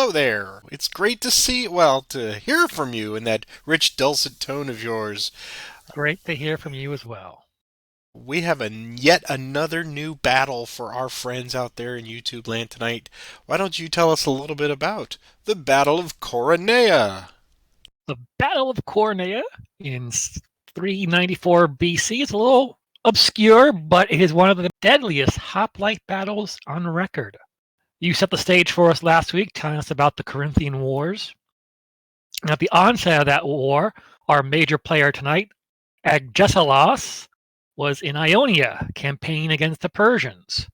hello there. It's great to to hear from you in that rich, dulcet tone of yours. Great to hear from you as well. We have yet another new battle for our friends out there in YouTube land tonight. Why don't you tell us a little bit about the Battle of Coronea? The Battle of Coronea in 394 BC is a little obscure, but it is one of the deadliest hoplite battles on record. You set the stage for us last week, telling us about the Corinthian Wars. At the onset of that war, our major player tonight, Agesilaus, was in Ionia, campaigning against the Persians.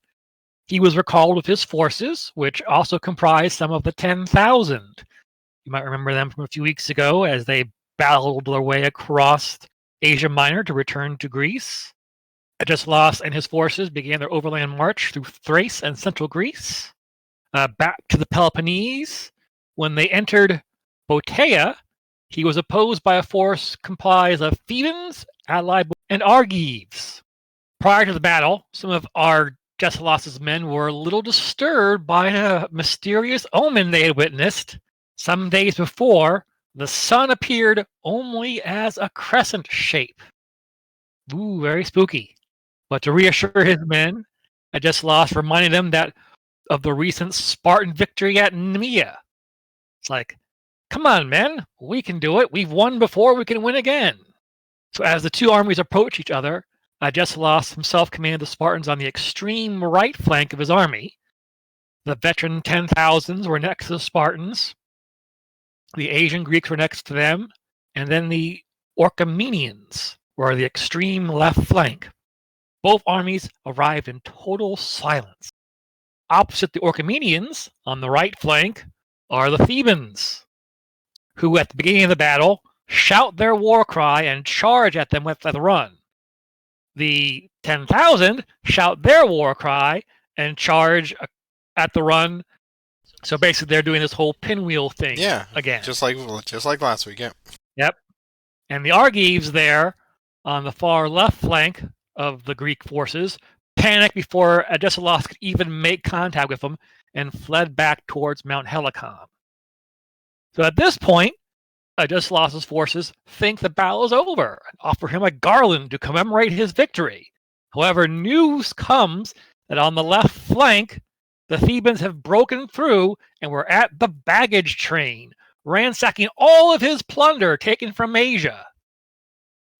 He was recalled with his forces, which also comprised some of the 10,000. You might remember them from a few weeks ago as they battled their way across Asia Minor to return to Greece. Agesilaus and his forces began their overland march through Thrace and central Greece, back to the Peloponnese. When they entered Botea, he was opposed by a force comprised of Thebans, allied and Argives. Prior to the battle, some of Agesilaus's men were a little disturbed by a mysterious omen they had witnessed. Some days before, the sun appeared only as a crescent shape. Ooh, very spooky. But to reassure his men, Agesilaus reminded them that of the recent Spartan victory at Nemea. It's like, come on, men, we can do it. We've won before, we can win again. So as the two armies approached each other, Agesilaus himself commanded the Spartans on the extreme right flank of his army. The veteran 10,000s were next to the Spartans. The Asian Greeks were next to them. And then the Orchomenians were the extreme left flank. Both armies arrived in total silence. Opposite the Orchomenians, on the right flank, are the Thebans, who at the beginning of the battle shout their war cry and charge at them with the run. The 10,000 shout their war cry and charge at the run. So basically, they're doing this whole pinwheel thing again. just like last week. Yeah. Yep. And the Argives there on the far left flank of the Greek forces panicked before Agesilaus could even make contact with them and fled back towards Mount Helicon. So at this point, Agesilaus' forces think the battle is over and offer him a garland to commemorate his victory. However, news comes that on the left flank, the Thebans have broken through and were at the baggage train, ransacking all of his plunder taken from Asia.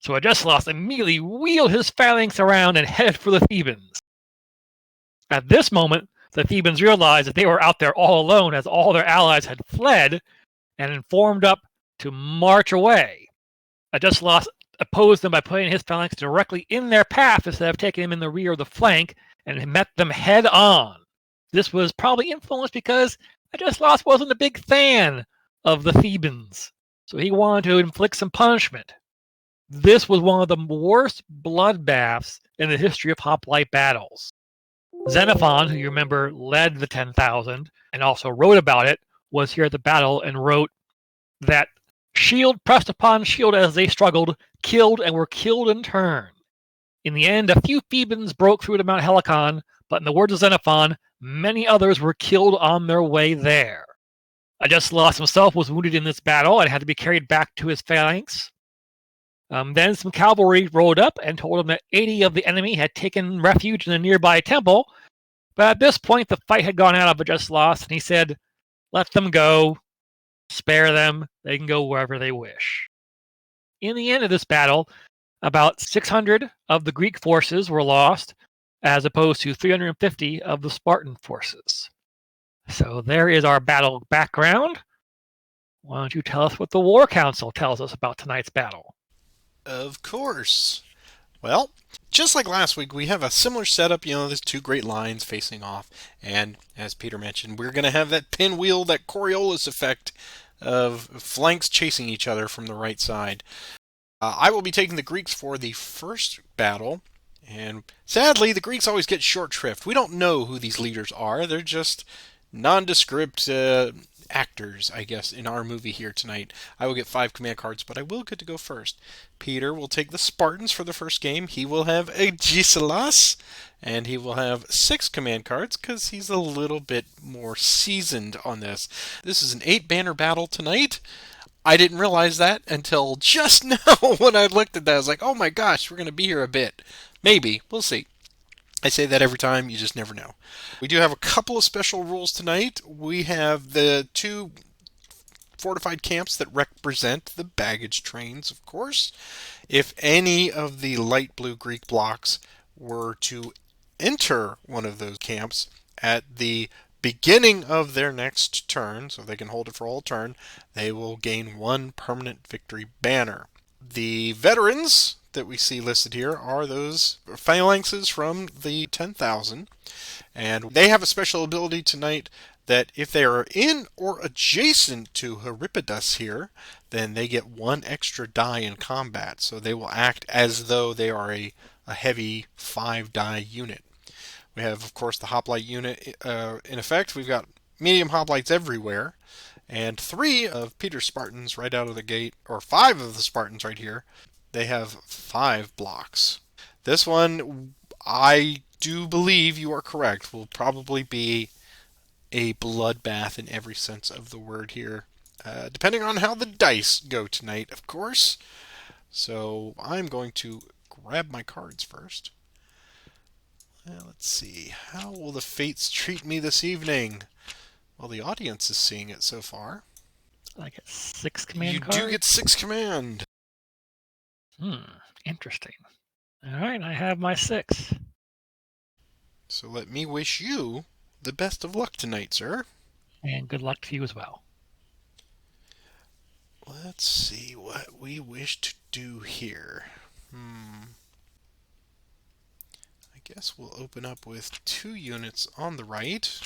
So Agesilaus immediately wheeled his phalanx around and headed for the Thebans. At this moment, the Thebans realized that they were out there all alone as all their allies had fled and formed up to march away. Agesilaus opposed them by putting his phalanx directly in their path instead of taking them in the rear of the flank and met them head on. This was probably influenced because Agesilaus wasn't a big fan of the Thebans, so he wanted to inflict some punishment. This was one of the worst bloodbaths in the history of hoplite battles. Xenophon, who you remember led the 10,000 and also wrote about it, was here at the battle and wrote that shield pressed upon shield as they struggled, killed and were killed in turn. In the end, a few Thebans broke through to Mount Helicon, but in the words of Xenophon, many others were killed on their way there. Agesilaus himself was wounded in this battle and had to be carried back to his phalanx. Then some cavalry rode up and told him that 80 of the enemy had taken refuge in a nearby temple. But at this point, the fight had gone out of Agesilaus, and he said, let them go, spare them, they can go wherever they wish. In the end of this battle, about 600 of the Greek forces were lost, as opposed to 350 of the Spartan forces. So there is our battle background. Why don't you tell us what the War Council tells us about tonight's battle? Of course. Well, just like last week, we have a similar setup. There's two great lines facing off. And as Peter mentioned, we're going to have that pinwheel, that Coriolis effect of flanks chasing each other from the right side. I will be taking the Greeks for the first battle. And sadly, the Greeks always get short shrift. We don't know who these leaders are. They're just nondescript actors, I guess, in our movie here tonight. I will get 5 command cards, but I will get to go first. Peter will take the Spartans for the first game. He will have Agesilaus, and he will have 6 command cards because he's a little bit more seasoned on this. This is an 8-banner battle tonight. I didn't realize that until just now when I looked at that. I was like, oh my gosh, we're going to be here a bit. Maybe. We'll see. I say that every time, you just never know. We do have a couple of special rules tonight. We have the 2 fortified camps that represent the baggage trains, of course. If any of the light blue Greek blocks were to enter one of those camps at the beginning of their next turn, so they can hold it for a whole turn, they will gain 1 permanent victory banner. The veterans that we see listed here are those phalanxes from the 10,000, and they have a special ability tonight that if they are in or adjacent to Euripides here, then they get 1 extra die in combat, so they will act as though they are a heavy 5-die unit. We have, of course, the hoplite unit in effect. We've got medium hoplites everywhere, and 3 of Peter's Spartans right out of the gate, or 5 of the Spartans right here, they have 5 blocks. This one, I do believe you are correct, will probably be a bloodbath in every sense of the word here. Depending on how the dice go tonight, of course. So I'm going to grab my cards first. Let's see. How will the fates treat me this evening? Well, the audience is seeing it so far. I get 6 command You cards. do get 6 command. Interesting. All right, I have my 6. So let me wish you the best of luck tonight, sir. And good luck to you as well. Let's see what we wish to do here. I guess we'll open up with 2 units on the right,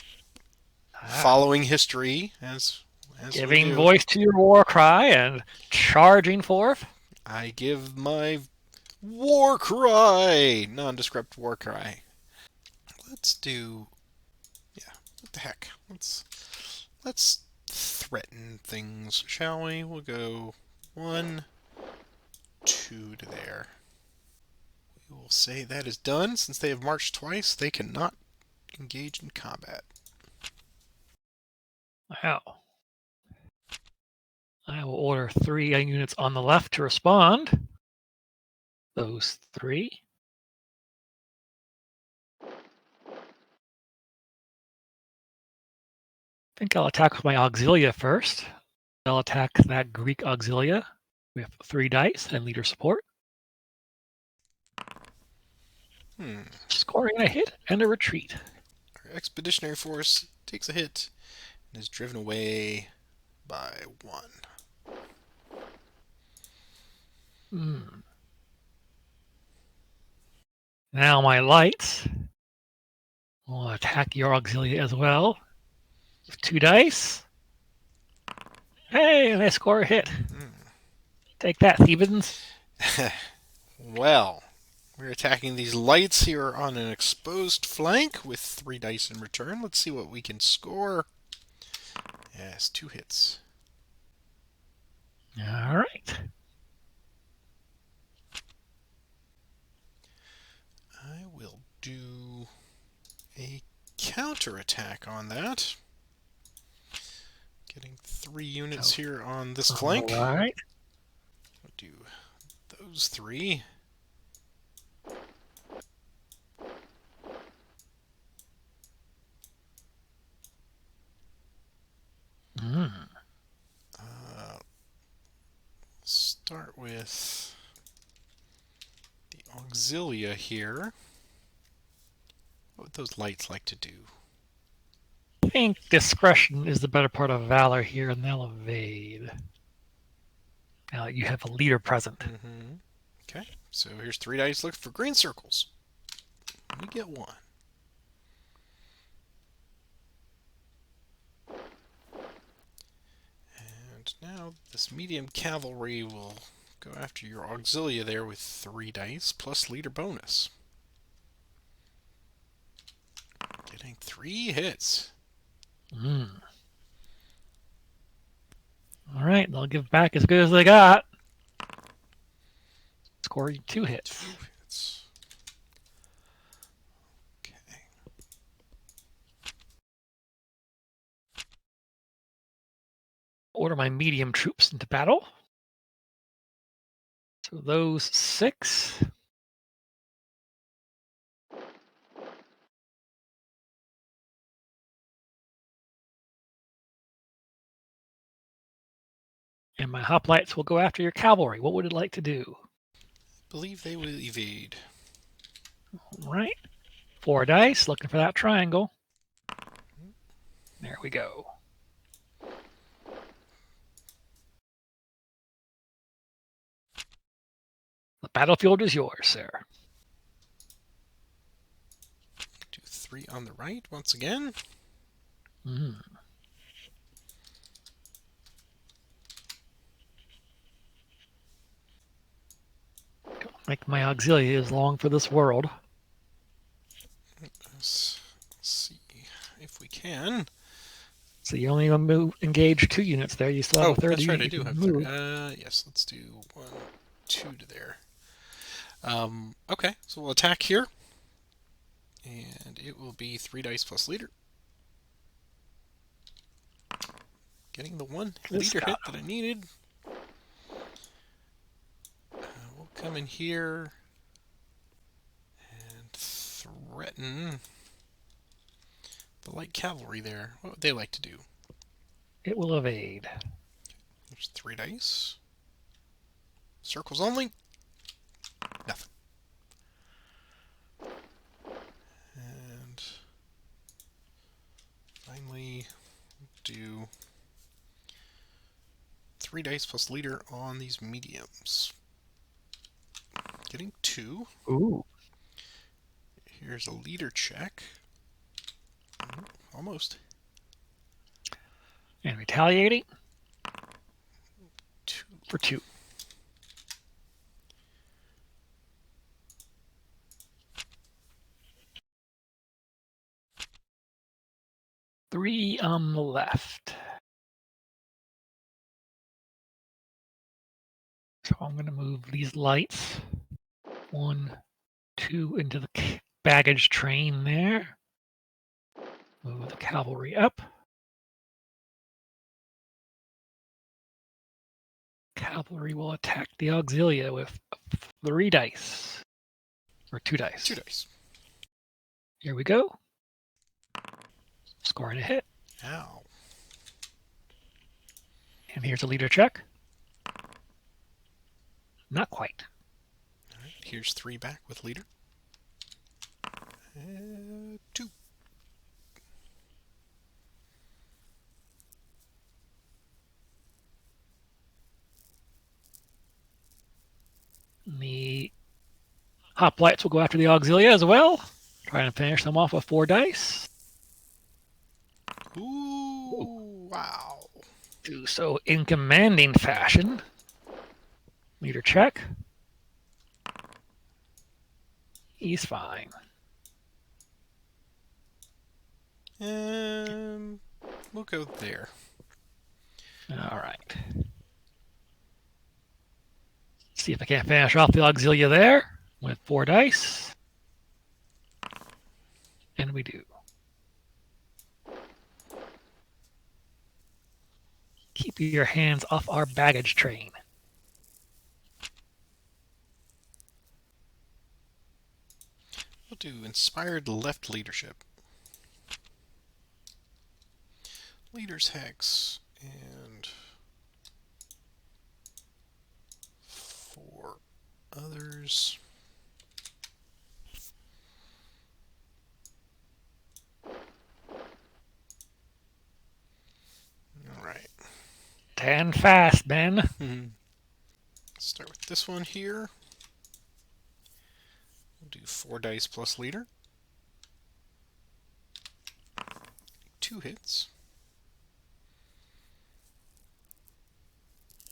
following history as Giving we do. voice to your war cry and charging forth. I give my war cry, nondescript war cry. Let's do, yeah, what the heck? Let's threaten things, shall we? We'll go 1, 2 to there. We will say that is done. Since they have marched twice, they cannot engage in combat. Wow. I will order 3 units on the left to respond. Those 3. I think I'll attack with my auxilia first. I'll attack that Greek auxilia with 3 dice and leader support. Scoring a hit and a retreat. Our expeditionary force takes a hit and is driven away by 1. Now my lights will attack your auxilia as well with 2 dice. Hey, and I score a hit. Take that, Thebans. Well, we're attacking these lights here on an exposed flank with 3 dice in return. Let's see what we can score. Yes, 2 hits. All right. I will do a counterattack on that. Getting 3 units here on this flank. All right. I'll do those 3. Start with the auxilia here. What would those lights like to do? I think discretion is the better part of valor here, and they'll evade. Now you have a leader present. Okay, so here's 3 dice. Look for green circles. We get 1. And now this medium cavalry will go after your auxilia there with 3 dice plus leader bonus. Getting 3 hits. All right, they'll give back as good as they got. Scoring 2 hits. 2 hits. Okay. Order my medium troops into battle. So those 6. And my hoplites will go after your cavalry. What would it like to do? I believe they will evade. All right. 4 dice, looking for that triangle. There we go. The battlefield is yours, sir. Do 3 on the right once again. Mm. Don't make my auxiliaries long for this world. Let's see if we can. So you only engage 2 units there. You still have a third that's right. unit I do you have can 30. move. Yes, let's do 1, 2 to there. Okay, so we'll attack here. And it will be 3 dice plus leader. Getting the 1 leader hit that I needed. We'll come in here and threaten the light cavalry there. What would they like to do? It will evade. There's 3 dice. Circles only. Nothing. And finally, do 3 dice plus leader on these mediums. Getting 2. Ooh. Here's a leader check. Almost. And retaliating 2. for 2. Three on the left. So I'm going to move these lights 1, 2 into the baggage train there. Move the cavalry up. Cavalry will attack the auxilia with 3 dice. Or 2 dice. 2 dice. Here we go. Scoring a hit. Ow. And here's a leader check. Not quite. All right, here's 3 back with leader. 2. The hoplites will go after the auxilia as well. Trying to finish them off with 4 dice. Ooh, wow. Do so in commanding fashion. Leader check. He's fine. We'll go there. All right. See if I can't finish off the auxilia there with 4 dice. And we do. Keep your hands off our baggage train. We'll do inspired left leadership. Leader's hex and 4 others. All right. 10 fast, Ben. Start with this one here. We'll do 4 dice plus leader. 2 hits.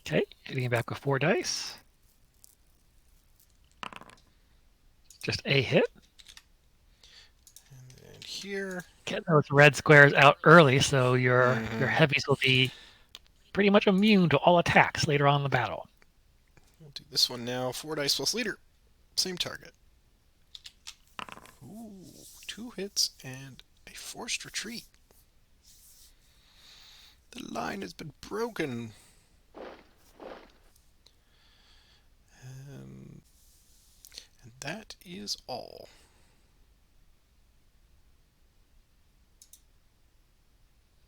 Okay, hitting back with 4 dice. Just a hit. And then here. Get those red squares out early, so your heavies will be pretty much immune to all attacks later on in the battle. We'll do this one now. 4 dice plus leader. Same target. Ooh, 2 hits and a forced retreat. The line has been broken. And that is all.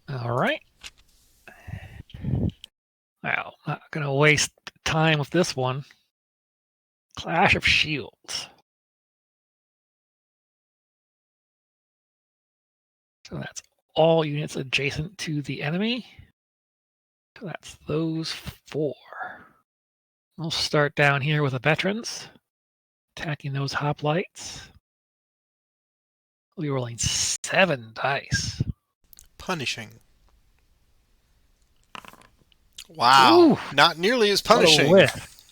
All right. Well, not going to waste time with this one. Clash of Shields. So that's all units adjacent to the enemy. So that's those 4. We'll start down here with the veterans, attacking those hoplites. We'll be rolling 7 dice. Punishing. Wow. Ooh, Not nearly as what a punishing. whiff.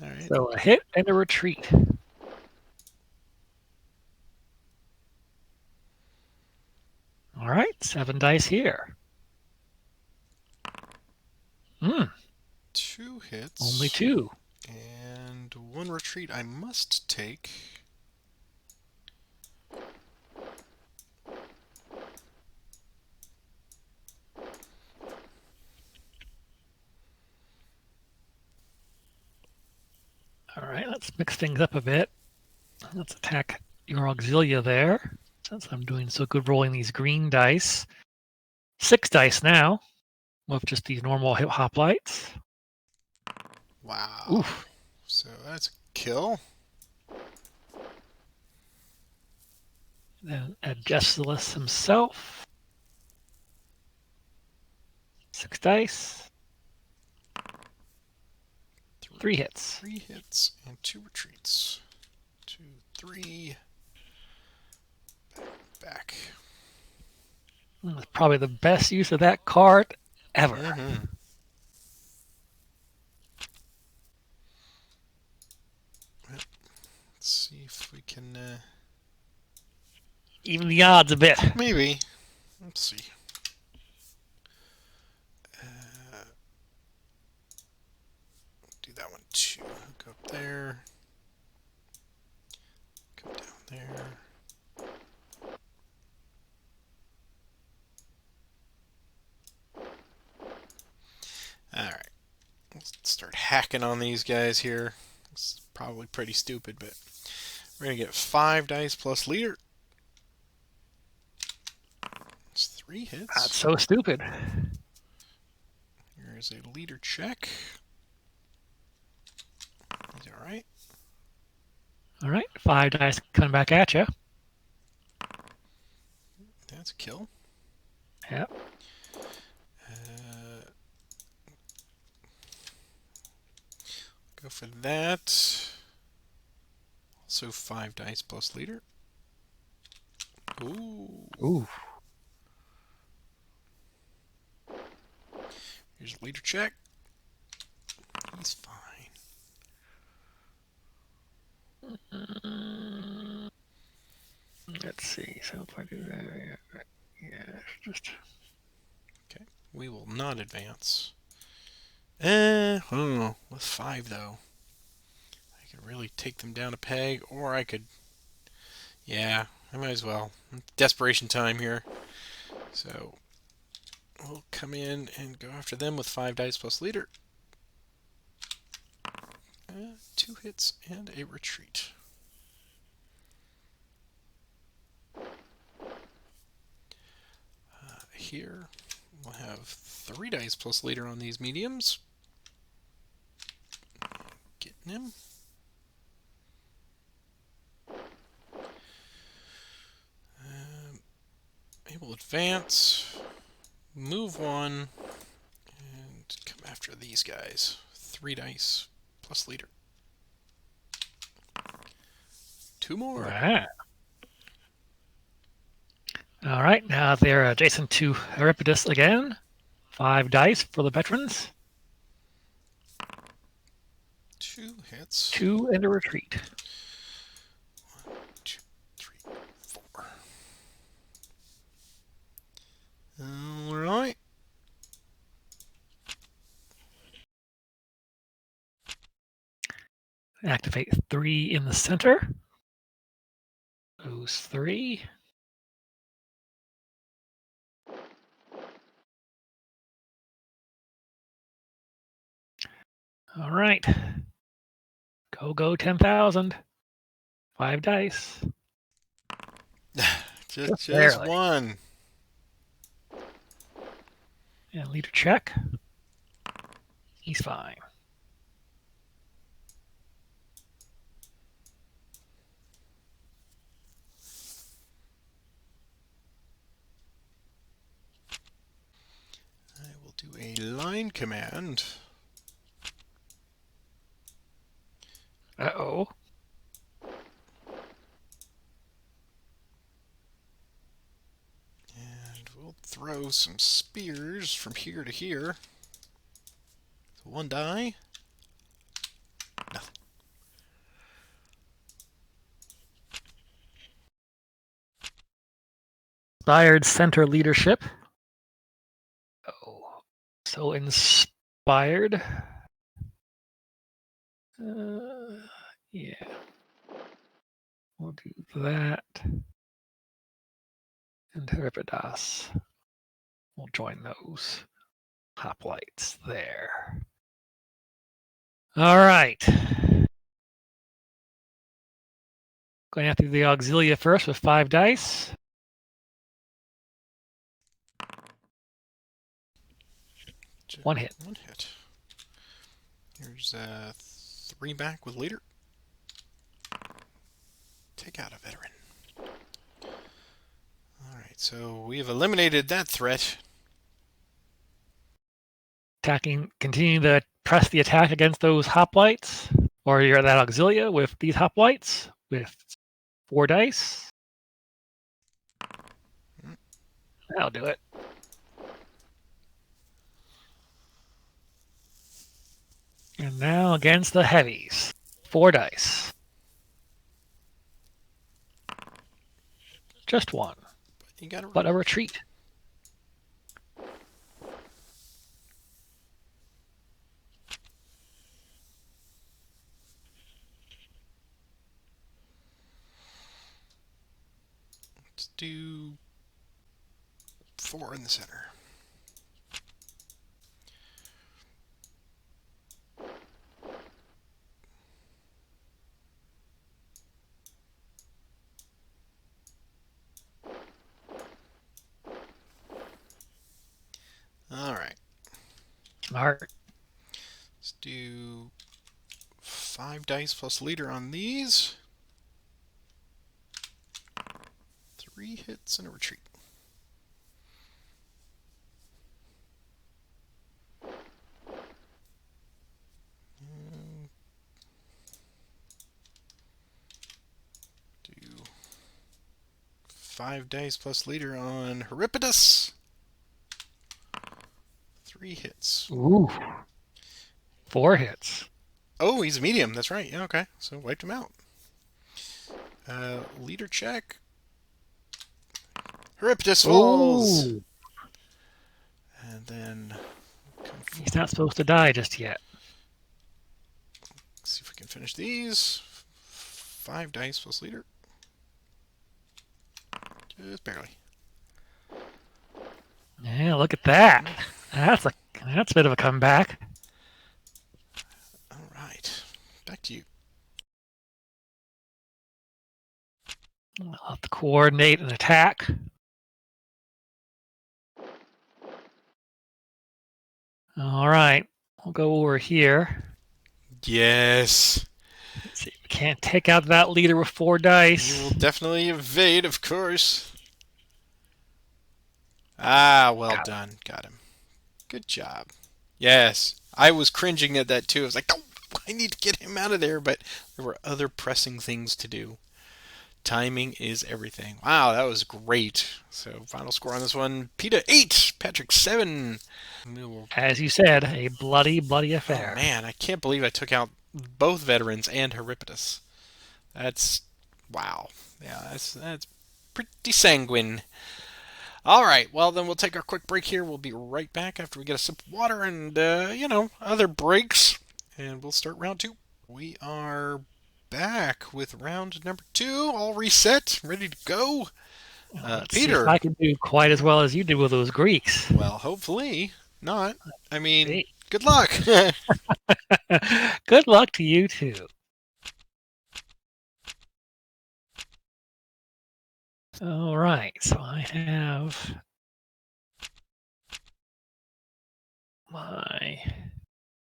All right. So a hit and a retreat. All right, 7 dice here. 2 hits. Only 2. And 1 retreat I must take. All right, let's mix things up a bit. Let's attack your auxilia there, since I'm doing so good rolling these green dice. 6 dice now, with just these normal hip hoplites. Wow. Oof. So that's a kill. Then Agesilaus himself. 6 dice. 3 hits. 3 hits and 2 retreats. 2, 3. Back. That's probably the best use of that card ever. Mm-hmm. Let's see if we can... Even the odds a bit. maybe. Let's see. Do that one too. Go up there. Come down there. Alright. Let's start hacking on these guys here. It's probably pretty stupid, but we're going to get 5 dice plus leader. It's 3 hits. That's so stupid. Here's a leader check. Is that right? All right, 5 dice coming back at you. That's a kill. Yep. Go for that. Also 5 dice plus leader. Ooh. Here's a leader check. He's fine. Let's see. So if I do that, yeah, just Okay. We will not advance. With 5 though. I could really take them down a peg, or I could... yeah, I might as well. Desperation time here. So, we'll come in and go after them with 5 dice plus leader. 2 hits and a retreat. Here, we'll have 3 dice plus leader on these mediums. Getting him. Able advance, move 1, and come after these guys. 3 dice plus leader. 2 more. right. All right, now they're adjacent to Euripides again. 5 dice for the veterans. 2 hits. 2 and a retreat. 1, 2, 3, 4. Alright. Activate 3 in the center. Those 3. All right. Go 10,000. 5 dice. just Barely. one. And leader check. He's fine. I will do a line command. Uh-oh. And we'll throw some spears from here to here. So 1 die. Nothing. Inspired center leadership. Oh, so inspired. Yeah. We'll do that. And Euripides. We'll join those hoplites there. All right. Going after the Auxilia first with 5 dice. One hit. One hit. Here's 3 back with leader. Take out a veteran. Alright, so we have eliminated that threat. Attacking, continue to press the attack against those hoplites. Or you're that Auxilia with these hoplites with 4 dice. That'll do it. And now against the heavies. 4 dice. Just 1. You gotta But a retreat. Let's do 4 in the center. Alright. Smart. Let's do 5 dice plus leader on these. 3 hits and a retreat. Do 5 dice plus leader on Euripides. 3 hits. Ooh. 4 hits. Oh, he's a medium. That's right. Yeah, okay. So wiped him out. Leader check. Euripides falls. Ooh. And then He's not supposed to die just yet. see if we can finish these. 5 dice plus leader. Just barely. Yeah, look at that. That's a bit of a comeback. All right. Back to you. I'll have to coordinate an attack. All right. We'll go over here. Yes. Let's see. We can't take out that leader with 4 dice. You will definitely evade, of course. Ah, well done. Got him. Good job. Yes. I was cringing at that too. I was like, oh, I need to get him out of there, but there were other pressing things to do. Timing is everything. Wow, that was great. So, final score on this one, Peta 8, Patrick 7. As you said, a bloody, bloody affair. Oh, man, I can't believe I took out both veterans and Euripides. That's, wow. Yeah, that's pretty sanguine. All right, well, then we'll take our quick break here. We'll be right back after we get a sip of water and, other breaks. And we'll start round 2. We are back with round number 2, all reset, ready to go. Let's see if I Peter, can do quite as well as you did with those Greeks. well, hopefully not. I mean, Hey. good luck. Good luck to you too. All right, so I have my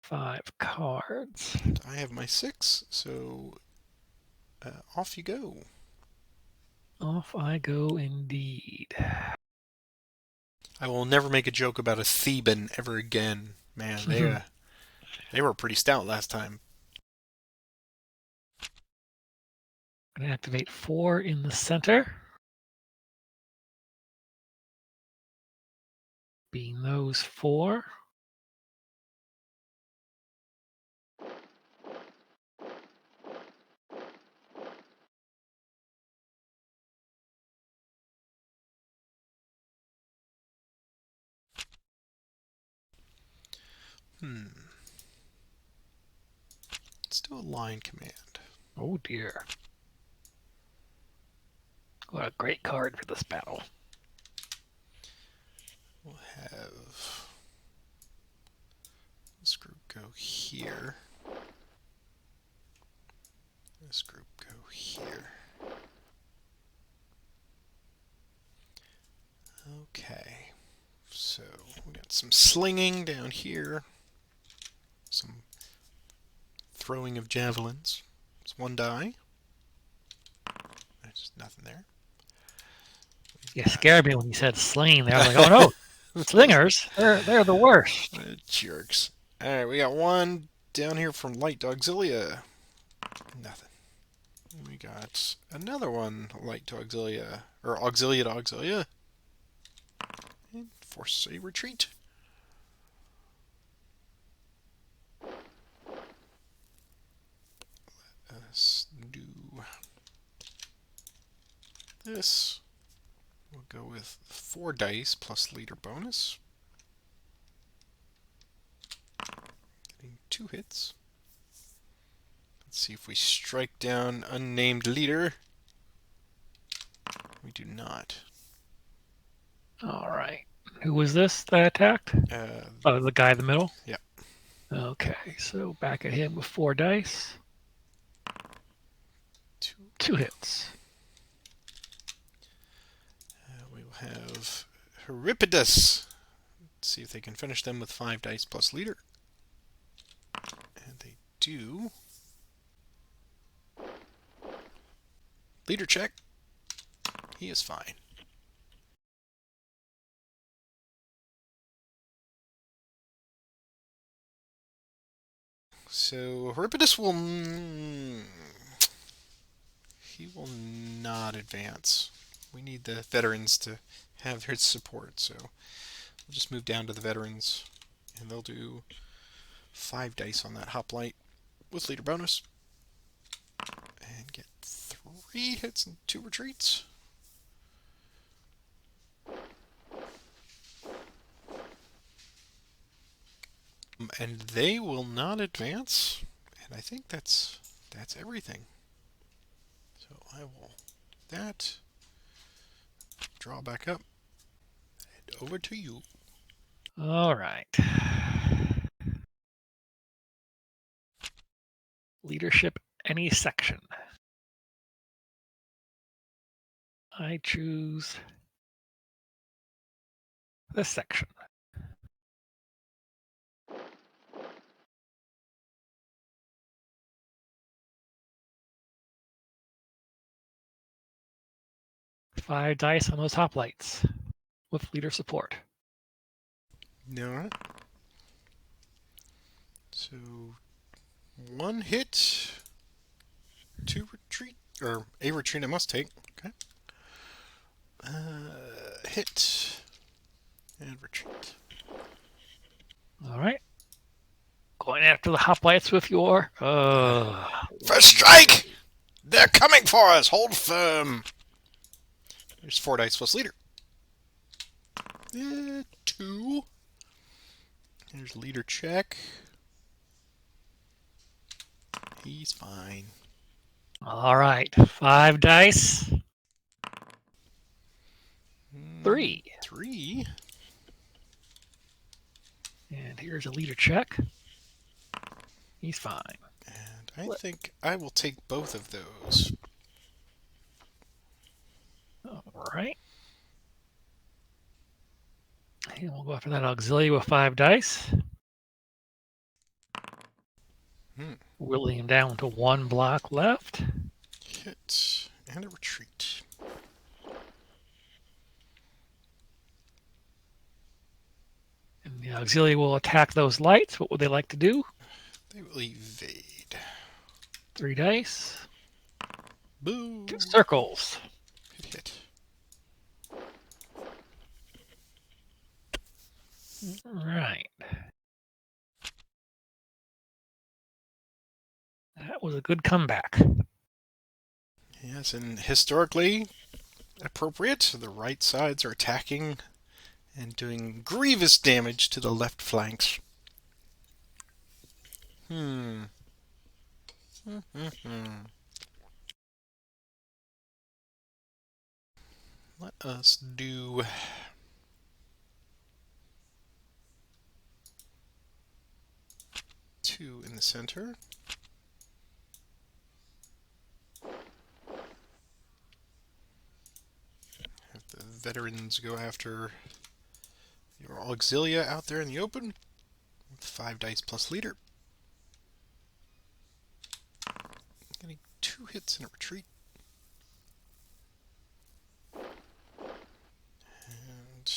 5 cards. I have my 6, so off you go. Off I go indeed. I will never make a joke about a Theban ever again. Man, they were pretty stout last time. I'm going to activate 4 in the center. Being those 4. Let's do a line command. Oh dear. What a great card for this battle. We'll have this group go here. This group go here. Okay, so we got some slinging down here, some throwing of javelins. It's 1 die. There's just nothing there. You scared me when you said sling there. I was like, oh no, slingers, they're the worst. Jerks. Alright, we got 1 down here from Light to Auxilia. Nothing. We got another one, Light to Auxilia, or Auxilia to Auxilia. And force a retreat. Let's do this. We'll go with 4 dice plus leader bonus. Getting 2 hits. Let's see if we strike down unnamed leader. We do not. All right. Who was this that attacked? Oh, the guy in the middle? Yeah. Okay, so back at him with 4 dice. 2 hits. We will have Euripides. Let's see if they can finish them with 5 dice plus leader. And they do. Leader check. He is fine. So Euripides will... he will not advance. We need the veterans to have his support, so we'll just move down to the veterans, and they'll do 5 dice on that hoplite with leader bonus, and get 3 hits and 2 retreats. And they will not advance, and I think that's everything. So I will do that. Draw back up. And over to you. All right. Leadership, any section. I choose this section. Five dice on those hoplites with leader support. Alright. So 1 hit, 2 retreat, or a retreat I must take. Okay. Hit and retreat. All right. Going after the hoplites with your. First strike! They're coming for us! Hold firm! There's 4 dice plus leader. 2. Here's leader check. He's fine. All right. 5 dice. 3. 3. And here's a leader check. He's fine. And I think I will take both of those. All right. And we'll go after that auxiliary with 5 dice. Whittling him down to 1 block left. Hit and a retreat. And the auxiliary will attack those lights. What would they like to do? They will evade. 3 dice. Boo! 2 circles. Hit. Right. That was a good comeback. Yes, and historically appropriate. The right sides are attacking and doing grievous damage to the left flanks. Let us do 2 in the center. Have the veterans go after your auxilia out there in the open with 5 dice plus leader. Getting 2 hits and a retreat. And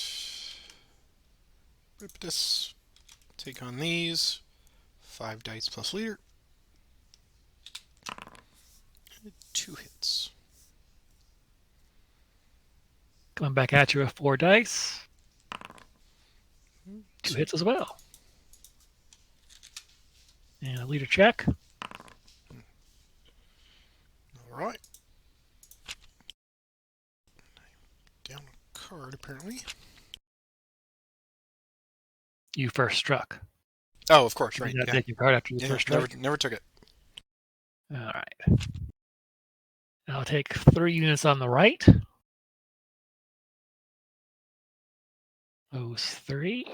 Ripidus take on these. 5 dice plus leader. 2 hits. Coming back at you with 4 dice. 2 hits as well. And a leader check. Alright. Down a card, apparently. You first struck. Oh, of course, right. You Yeah. take your card after the Yeah, first strike. never took it. All right. I'll take 3 units on the right. Those 3.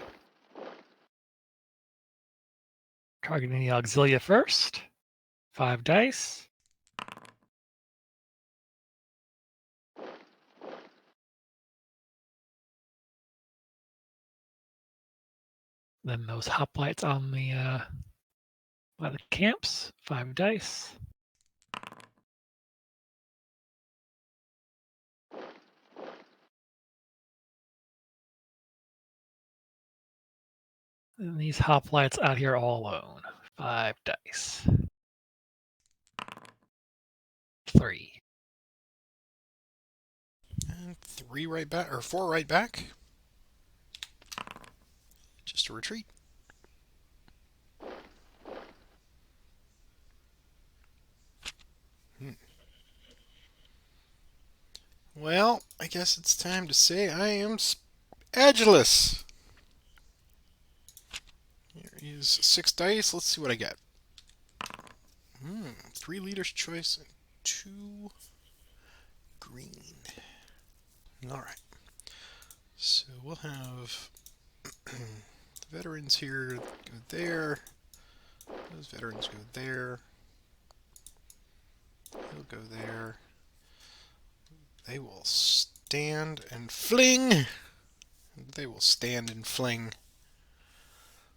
Targeting the auxilia first. 5 dice. Then those hoplites on the by the camps. 5 dice. And these hoplites out here all alone. 5 dice. 3. And 3 right back, or 4 right back. Just a retreat. Well, I guess it's time to say I am Agesilaus. Here is 6 dice. Let's see what I get. 3 leader's choice and 2 green. Alright. So we'll have the veterans here go there. Those veterans go there. He'll go there. They will stand and fling. They will stand and fling.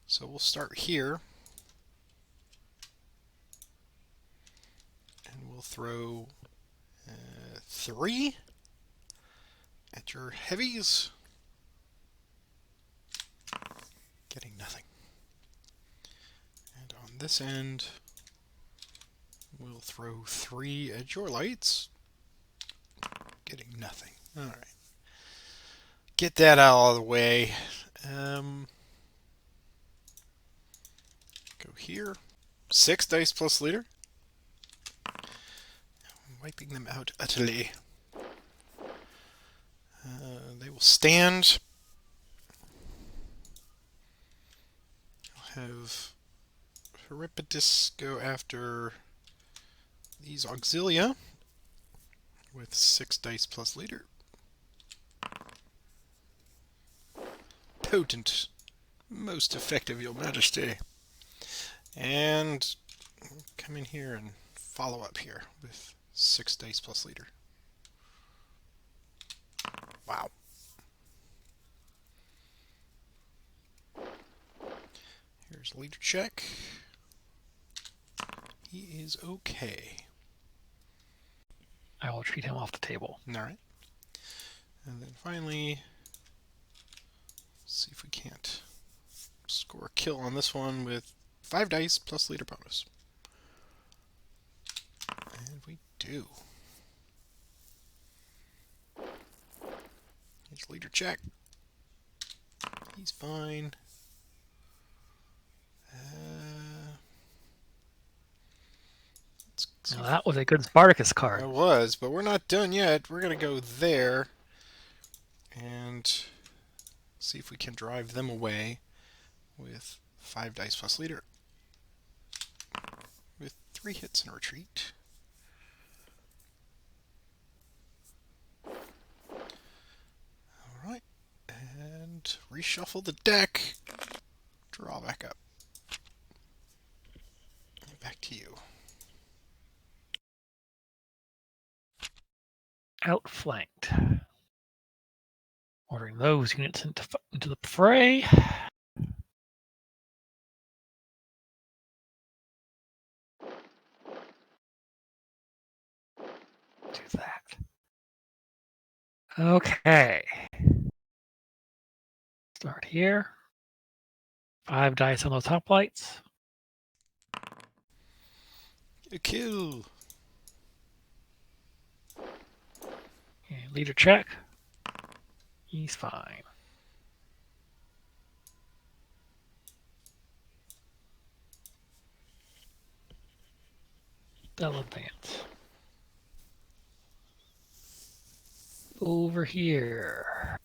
So we'll start here. And we'll throw 3 at your heavies. Getting nothing. And on this end, we'll throw 3 at your lights. Getting nothing. Alright. Get that out of the way. Go here. 6 dice plus leader. Wiping them out utterly. They will stand. I'll have Heripidus go after these Auxilia with 6 dice plus leader. Potent. Most effective, Your Majesty. And come in here and follow up here with 6 dice plus leader. Wow. Here's leader check. He is okay. I will treat him off the table. Alright. And then finally, see if we can't score a kill on this one with 5 dice plus leader bonus. And we do. Here's leader check. He's fine. Now that was a good Spartacus card. It was, but we're not done yet. We're going to go there and see if we can drive them away with 5 dice plus leader. With 3 hits and a retreat. Alright, and reshuffle the deck. Draw back up. And back to you. Outflanked. Ordering those units into the fray. Do that. Okay. Start here. 5 dice on those top lights. Get a kill. Okay, leader check. He's fine. They'll advance. Over here.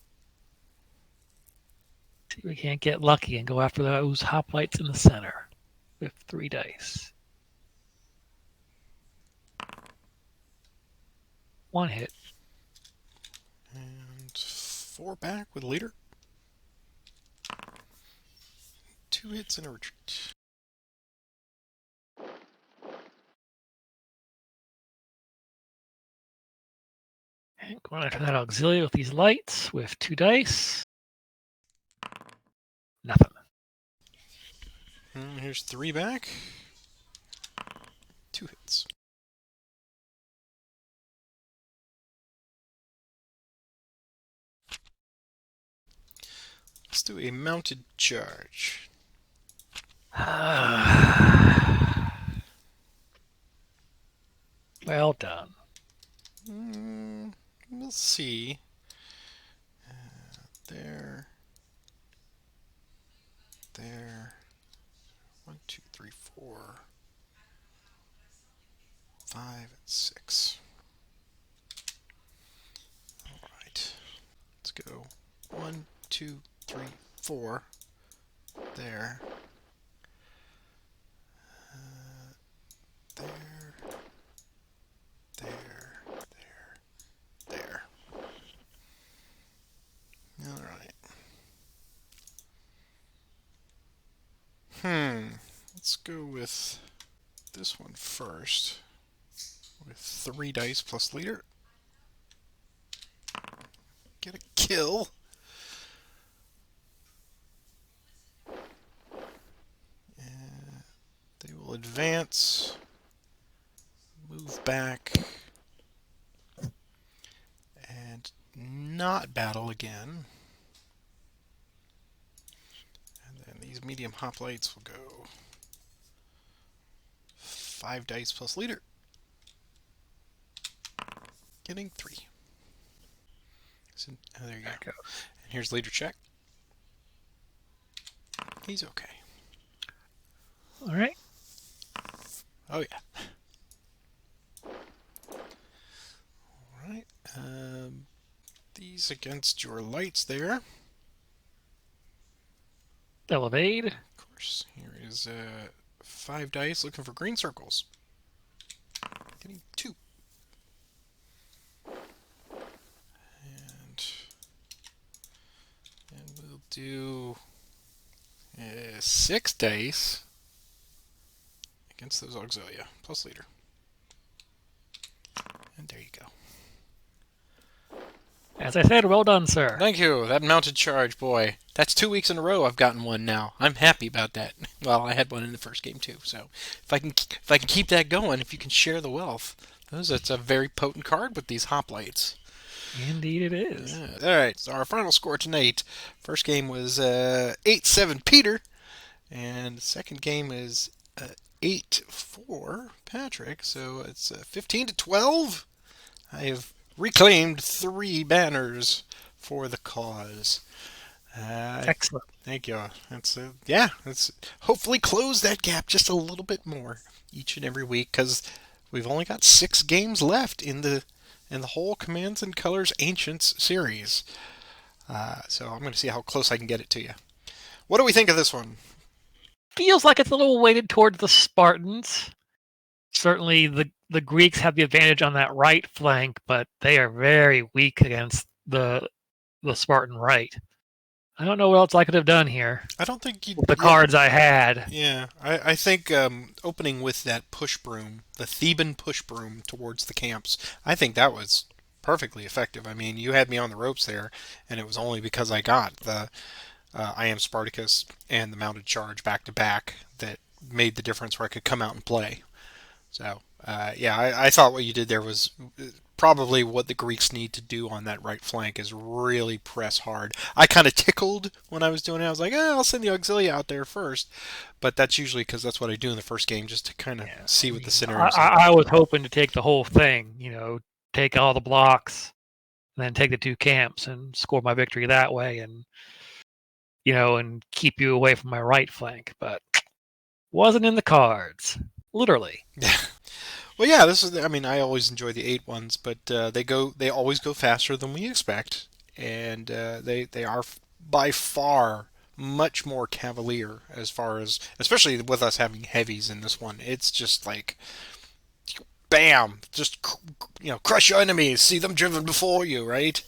See if we can't get lucky and go after those hoplites in the center with 3 dice. 1 hit. And 4 back with leader. 2 hits and a retreat. And going after that auxiliary with these lights with 2 dice. Nothing. And here's 3 back. 2 hits. Let's do a mounted charge. Well done. We'll see. There. There. 1, 2, 3, 4, 5, and 6. Alright. Let's go. 1, 2, 3, 4. There. There. There. There. Alright. Let's go with this one first. With 3 dice plus leader. Get a kill. And they will advance. Move back. And not battle again. And then these medium hoplites will go 5 dice plus leader. Getting 3. So, oh, there you go. And here's leader check. He's okay. All right. Oh yeah. Alright. These against your lights there. They'll evade. Of course. Here is 5 dice looking for green circles. Getting two. And we'll do 6 dice against those auxilia. Plus leader. And there you go. As I said, well done, sir. Thank you. That mounted charge, boy. That's 2 weeks in a row I've gotten one now. I'm happy about that. Well, I had one in the first game too. So if I can keep that going, if you can share the wealth, that's a very potent card with these hoplites. Indeed, it is. Yeah. All right. So our final score tonight. First game was 8-7 Peter, and the second game is 8-4 Patrick. So it's 15-12. I have reclaimed 3 banners for the cause. Excellent. Thank you. Let's hopefully close that gap just a little bit more each and every week because we've only got 6 games left in the whole Commands and Colors Ancients series. So I'm going to see how close I can get it to you. What do we think of this one? Feels like it's a little weighted towards the Spartans. Certainly, the Greeks have the advantage on that right flank, but they are very weak against the Spartan right. I don't know what else I could have done here. I don't think you. With the cards I had. Yeah, I think opening with that push broom, the Theban push broom towards the camps, I think that was perfectly effective. I mean, you had me on the ropes there, and it was only because I got the I Am Spartacus and the mounted charge back to back that made the difference where I could come out and play. So, I thought what you did there was probably what the Greeks need to do on that right flank is really press hard. I kind of tickled when I was doing it. I was like, I'll send the auxilia out there first. But that's usually because that's what I do in the first game, just to kind of see what the scenario is. I was hoping to take the whole thing, take all the blocks, and then take the 2 camps and score my victory that way and, and keep you away from my right flank. But wasn't in the cards. Literally. Yeah. Well, yeah, this is. I mean, I always enjoy the 8 ones, but they always go faster than we expect, and they are by far much more cavalier as far as, especially with us having heavies in this one. It's just like, bam, just crush your enemies, see them driven before you, right?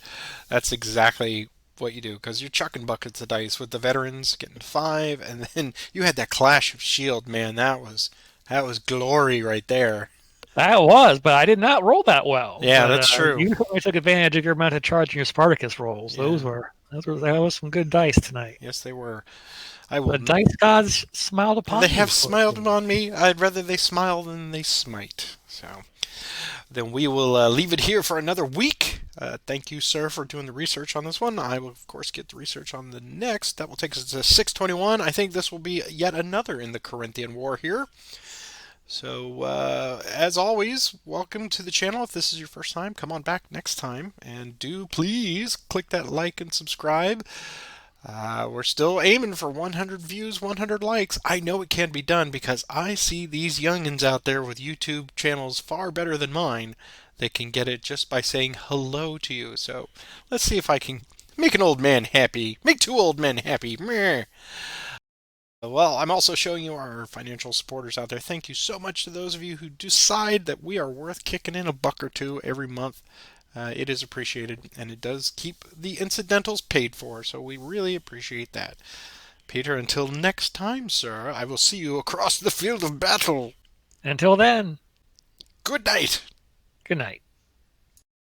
That's exactly what you do because you're chucking buckets of dice with the veterans getting 5, and then you had that clash of shield, man. That was glory right there. That was, but I did not roll that well. Yeah, but, that's true. You certainly took advantage of your mounted charge and your Spartacus rolls. Yeah. That was some good dice tonight. Yes, they were. The dice gods smiled upon They you. have smiled upon me. I'd rather they smile than they smite. So then we will leave it here for another week. Thank you, sir, for doing the research on this one. I will, of course, get the research on the next. That will take us to 621. I think this will be yet another in the Corinthian War here. So, as always, welcome to the channel. If this is your first time, come on back next time. And do please click that like and subscribe. We're still aiming for 100 views, 100 likes. I know it can be done because I see these youngins out there with YouTube channels far better than mine. They can get it just by saying hello to you. So, let's see if I can make an old man happy. Make 2 old men happy. Meh. Well, I'm also showing you our financial supporters out there. Thank you so much to those of you who decide that we are worth kicking in $1 or $2 every month. It is appreciated, and it does keep the incidentals paid for, so we really appreciate that. Peter, until next time, sir, I will see you across the field of battle. Until then. Good night. Good night.